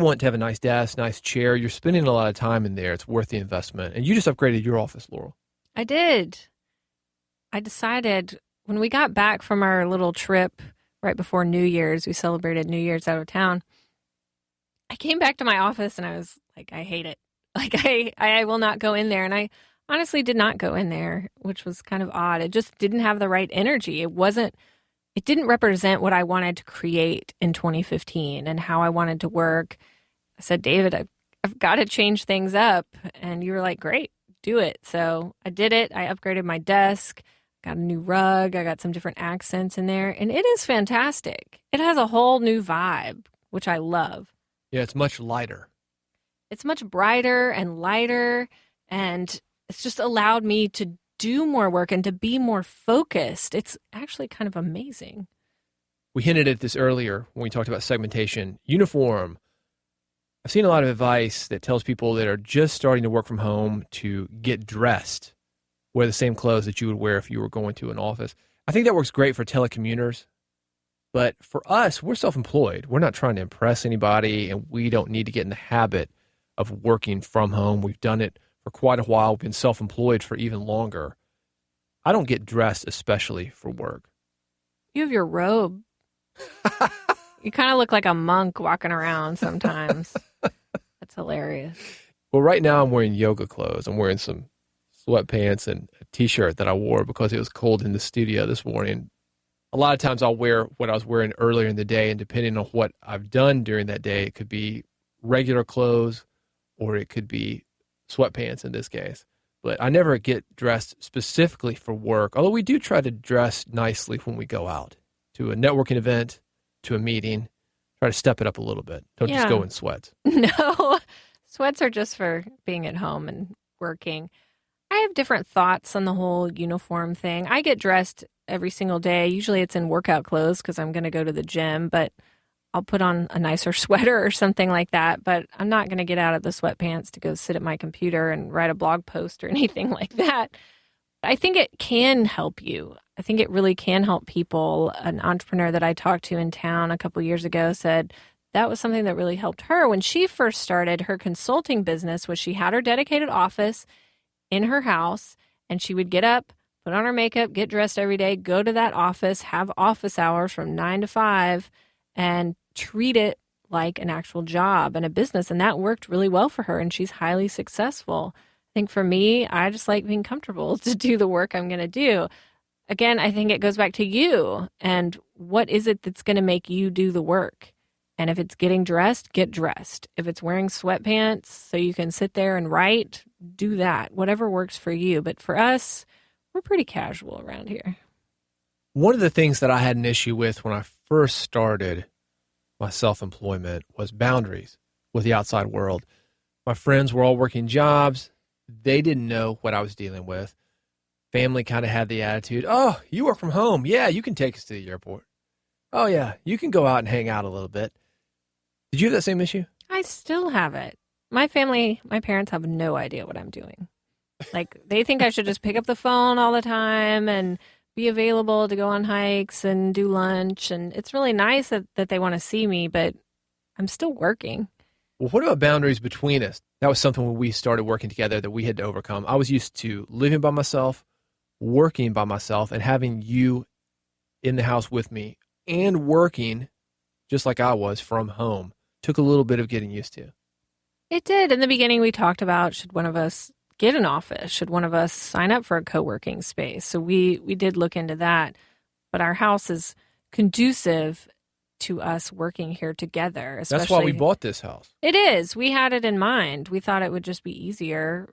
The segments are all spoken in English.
want to have a nice desk, nice chair. You're spending a lot of time in there. It's worth the investment. And you just upgraded your office, Laurel. I did. I decided when we got back from our little trip right before New Year's, we celebrated New Year's out of town. I came back to my office and I was like, I hate it. Like, I will not go in there. And I honestly did not go in there, which was kind of odd. It just didn't have the right energy. It didn't represent what I wanted to create in 2015 and how I wanted to work. I said, David, I've got to change things up. And you were like, great, do it. So I did it. I upgraded my desk, got a new rug. I got some different accents in there. And it is fantastic. It has a whole new vibe, which I love. Yeah, it's much lighter. It's much brighter and lighter. And it's just allowed me to do more work and to be more focused. It's actually kind of amazing. We hinted at this earlier when we talked about segmentation. Uniform. I've seen a lot of advice that tells people that are just starting to work from home to get dressed, wear the same clothes that you would wear if you were going to an office. I think that works great for telecommuters. But for us, we're self-employed. We're not trying to impress anybody, and we don't need to get in the habit of working from home. We've done it for quite a while. We've been self-employed for even longer. I don't get dressed especially for work. You have your robe. You kind of look like a monk walking around sometimes. That's hilarious. Well, right now I'm wearing yoga clothes. I'm wearing some sweatpants and a T-shirt that I wore because it was cold in the studio this morning. A lot of times I'll wear what I was wearing earlier in the day, and depending on what I've done during that day, it could be regular clothes or it could be sweatpants in this case. But I never get dressed specifically for work, although we do try to dress nicely when we go out to a networking event, to a meeting. Try to step it up a little bit. Don't just go in sweats. No, sweats are just for being at home and working. I have different thoughts on the whole uniform thing. I get dressed every single day. Usually it's in workout clothes because I'm going to go to the gym, but I'll put on a nicer sweater or something like that. But I'm not going to get out of the sweatpants to go sit at my computer and write a blog post or anything like that. I think it can help you. I think it really can help people. An entrepreneur that I talked to in town a couple years ago said that was something that really helped her. When she first started her consulting business, was she had her dedicated office in her house, and she would get up, put on her makeup, get dressed every day, go to that office, have office hours from 9 to 5, and treat it like an actual job and a business. And that worked really well for her, and she's highly successful. I think for me, I just like being comfortable to do the work I'm going to do. Again, I think it goes back to you and what is it that's going to make you do the work? And if it's getting dressed, get dressed. If it's wearing sweatpants so you can sit there and write, do that. Whatever works for you. But for us, we're pretty casual around here. One of the things that I had an issue with when I first started my self-employment was boundaries with the outside world. My friends were all working jobs. They didn't know what I was dealing with. Family kind of had the attitude, oh, you work from home. Yeah, you can take us to the airport. Oh, yeah, you can go out and hang out a little bit. Did you have that same issue? I still have it. My family, my parents have no idea what I'm doing. Like, they think I should just pick up the phone all the time and be available to go on hikes and do lunch. And it's really nice that they want to see me, but I'm still working. Well, what about boundaries between us? That was something when we started working together that we had to overcome. I was used to living by myself, working by myself, and having you in the house with me and working just like I was from home. Took a little bit of getting used to. It did. In the beginning, we talked about, should one of us get an office? Should one of us sign up for a co-working space? So we did look into that. But our house is conducive to us working here together. That's why we bought this house. It is. We had it in mind. We thought it would just be easier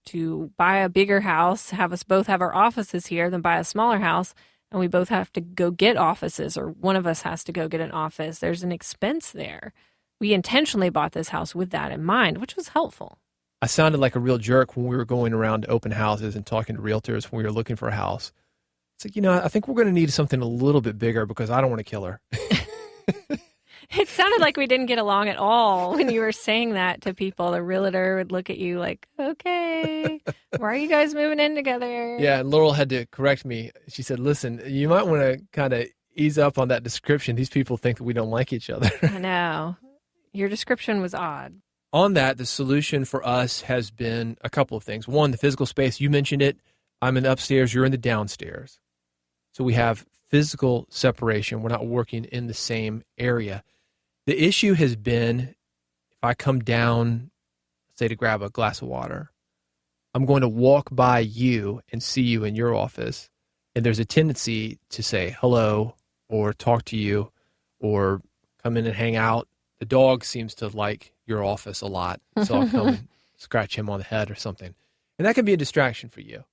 to buy a bigger house, have us both have our offices here, than buy a smaller house, and we both have to go get offices, or one of us has to go get an office. There's an expense there. We intentionally bought this house with that in mind, which was helpful. I sounded like a real jerk when we were going around to open houses and talking to realtors when we were looking for a house. It's like, I think we're going to need something a little bit bigger because I don't want to kill her. It sounded like we didn't get along at all when you were saying that to people. The realtor would look at you like, okay, why are you guys moving in together? Yeah, and Laurel had to correct me. She said, listen, you might want to kind of ease up on that description. These people think that we don't like each other. I know. Your description was odd. On that, the solution for us has been a couple of things. One, the physical space. You mentioned it. I'm in the upstairs. You're in the downstairs. So we have physical separation. We're not working in the same area. The issue has been if I come down, say, to grab a glass of water, I'm going to walk by you and see you in your office. And there's a tendency to say hello or talk to you or come in and hang out. The dog seems to like your office a lot, so I'll come and scratch him on the head or something. And that can be a distraction for you.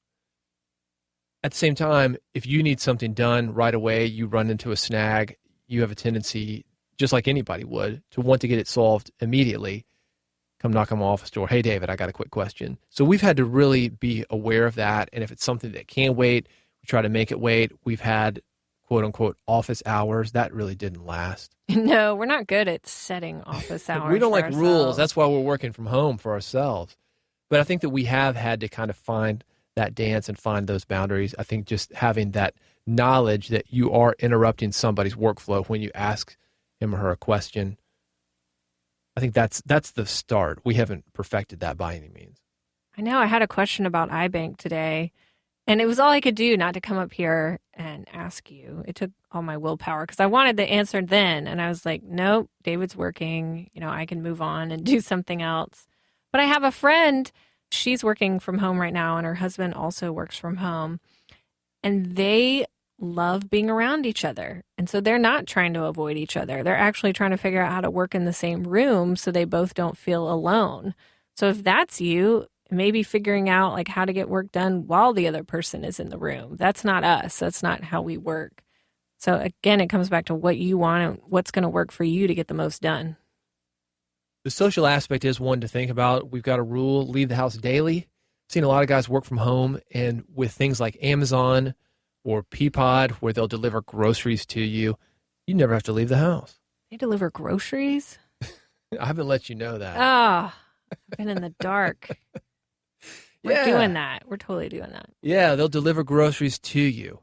At the same time, if you need something done right away, you run into a snag, you have a tendency, just like anybody would, to want to get it solved immediately. Come knock on my office door. Hey, David, I got a quick question. So we've had to really be aware of that. And if it's something that can wait, we try to make it wait. We've had quote unquote office hours. That really didn't last. No, we're not good at setting office hours. We don't for like ourselves. rules. That's why we're working from home for ourselves. But I think that we have had to kind of find that dance and find those boundaries. I think just having that knowledge that you are interrupting somebody's workflow when you ask him or her a question, I think that's the start. We haven't perfected that by any means. I know. I had a question about iBank today, and it was all I could do not to come up here and ask you. It took all my willpower because I wanted the answer then, and I was like, nope, David's working. I can move on and do something else. But I have a friend. She's working from home right now, and her husband also works from home, and they love being around each other. And so they're not trying to avoid each other. They're actually trying to figure out how to work in the same room so they both don't feel alone. So if that's you, maybe figuring out like how to get work done while the other person is in the room. That's not us. That's not how we work. So again, it comes back to what you want and what's going to work for you to get the most done. The social aspect is one to think about. We've got a rule, leave the house daily. I've seen a lot of guys work from home, and with things like Amazon or Peapod, where they'll deliver groceries to you, you never have to leave the house. They deliver groceries? I haven't let you know that. Ah, I've been in the dark. We're doing that. We're totally doing that. Yeah, they'll deliver groceries to you.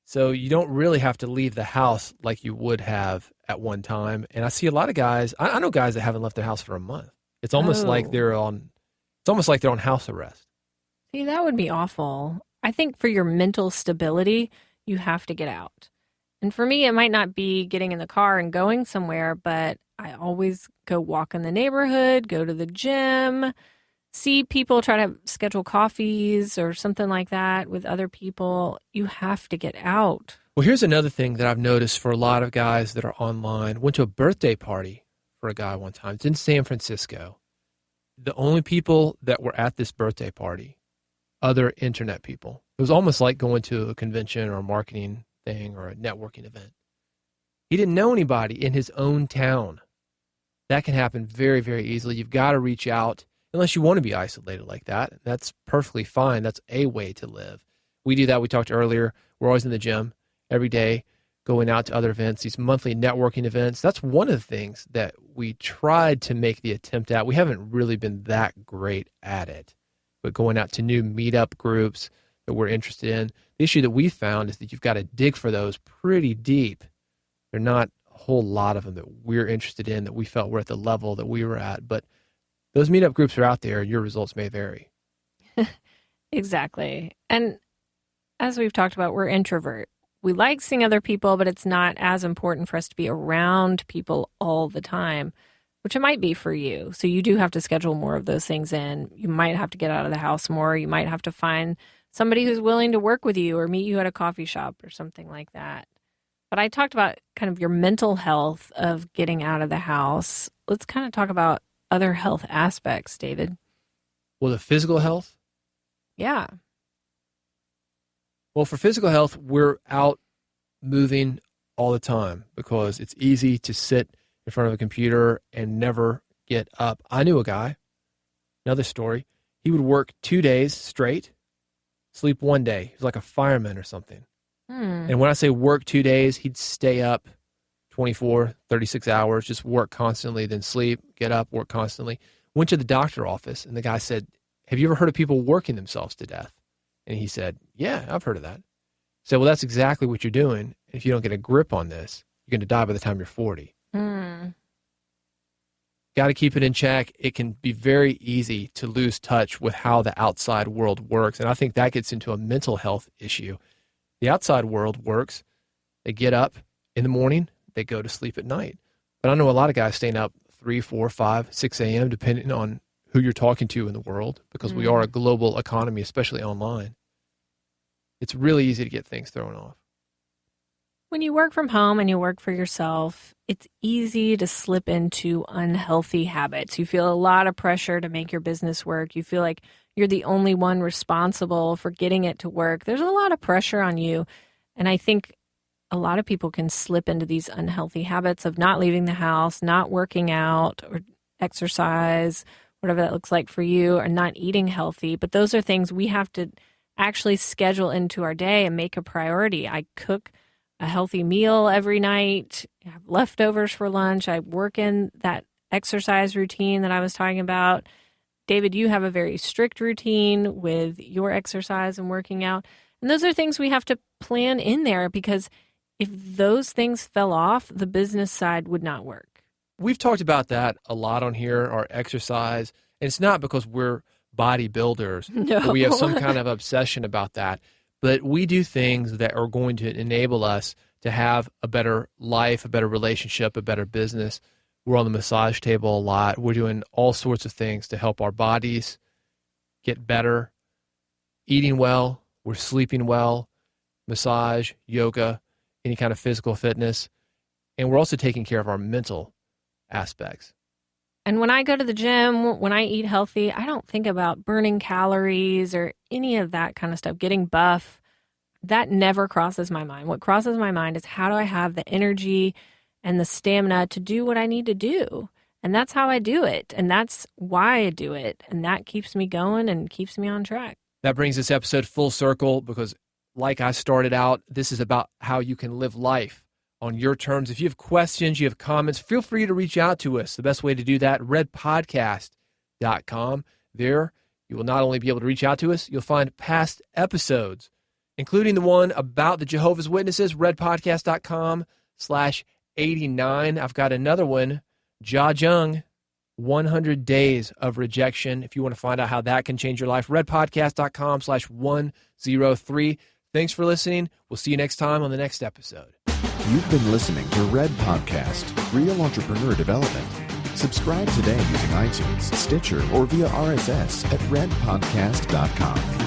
So you don't really have to leave the house like you would have at one time. And I see a lot of guys, I know guys that haven't left their house for a month. It's almost like they're on house arrest. See, that would be awful. I think for your mental stability, you have to get out. And for me, it might not be getting in the car and going somewhere, but I always go walk in the neighborhood, go to the gym, see people, try to schedule coffees or something like that with other people. You have to get out. Well, here's another thing that I've noticed for a lot of guys that are online. Went to a birthday party for a guy one time. It's in San Francisco. The only people that were at this birthday party, other internet people. It was almost like going to a convention or a marketing thing or a networking event. He didn't know anybody in his own town. That can happen very, very easily. You've got to reach out unless you want to be isolated like that. That's perfectly fine. That's a way to live. We do that. We talked earlier. We're always in the gym every day, going out to other events, these monthly networking events. That's one of the things that we tried to make the attempt at. We haven't really been that great at it, but going out to new meetup groups that we're interested in. The issue that we found is that you've got to dig for those pretty deep. They're not a whole lot of them that we're interested in, that we felt were at the level that we were at. But those meetup groups are out there, and your results may vary. Exactly. And as we've talked about, we're introvert. We like seeing other people, but it's not as important for us to be around people all the time, which it might be for you. So you do have to schedule more of those things in. You might have to get out of the house more. You might have to find somebody who's willing to work with you or meet you at a coffee shop or something like that. But I talked about kind of your mental health of getting out of the house. Let's kind of talk about other health aspects, David. Well, the physical health? Yeah. Well, for physical health, we're out moving all the time because it's easy to sit in front of a computer and never get up. I knew a guy, another story. He would work 2 days straight, sleep 1 day. He was like a fireman or something. And when I say work 2 days, he'd stay up 24, 36 hours, just work constantly, then sleep, get up, work constantly. Went to the doctor office, and the guy said, have you ever heard of people working themselves to death? And he said, yeah, I've heard of that. I said, well, that's exactly what you're doing. If you don't get a grip on this, you're going to die by the time you're 40. got to keep it in check. It can be very easy to lose touch with how the outside world works. And I think that gets into a mental health issue. The outside world works. They get up in the morning, they go to sleep at night. But I know a lot of guys staying up 3, 4, 5, 6 a.m., depending on who you're talking to in the world, because we are a global economy, especially online. It's really easy to get things thrown off. When you work from home and you work for yourself, it's easy to slip into unhealthy habits. You feel a lot of pressure to make your business work. You feel like you're the only one responsible for getting it to work. There's a lot of pressure on you. And I think a lot of people can slip into these unhealthy habits of not leaving the house, not working out or exercise, whatever that looks like for you, or not eating healthy. But those are things we have to actually schedule into our day and make a priority. I cook a healthy meal every night, I have leftovers for lunch. I work in that exercise routine that I was talking about. David, you have a very strict routine with your exercise and working out. And those are things we have to plan in there, because if those things fell off, the business side would not work. We've talked about that a lot on here, our exercise. And it's not because we're bodybuilders. No. Or we have some kind of obsession about that. But we do things that are going to enable us to have a better life, a better relationship, a better business. We're on the massage table a lot. We're doing all sorts of things to help our bodies get better, eating well, we're sleeping well, massage, yoga, any kind of physical fitness. And we're also taking care of our mental aspects. And when I go to the gym, when I eat healthy, I don't think about burning calories or any of that kind of stuff, getting buff. That never crosses my mind. What crosses my mind is, how do I have the energy and the stamina to do what I need to do? And that's how I do it. And that's why I do it. And that keeps me going and keeps me on track. That brings this episode full circle, because like I started out, this is about how you can live life on your terms. If you have questions, you have comments, feel free to reach out to us. The best way to do that, redpodcast.com. There, you will not only be able to reach out to us, you'll find past episodes, including the one about the Jehovah's Witnesses, redpodcast.com/89. I've got another one, Jia Jung, 100 Days of Rejection. If you want to find out how that can change your life, redpodcast.com/103. Thanks for listening. We'll see you next time on the next episode. You've been listening to Red Podcast, Real Entrepreneur Development. Subscribe today using iTunes, Stitcher, or via RSS at redpodcast.com.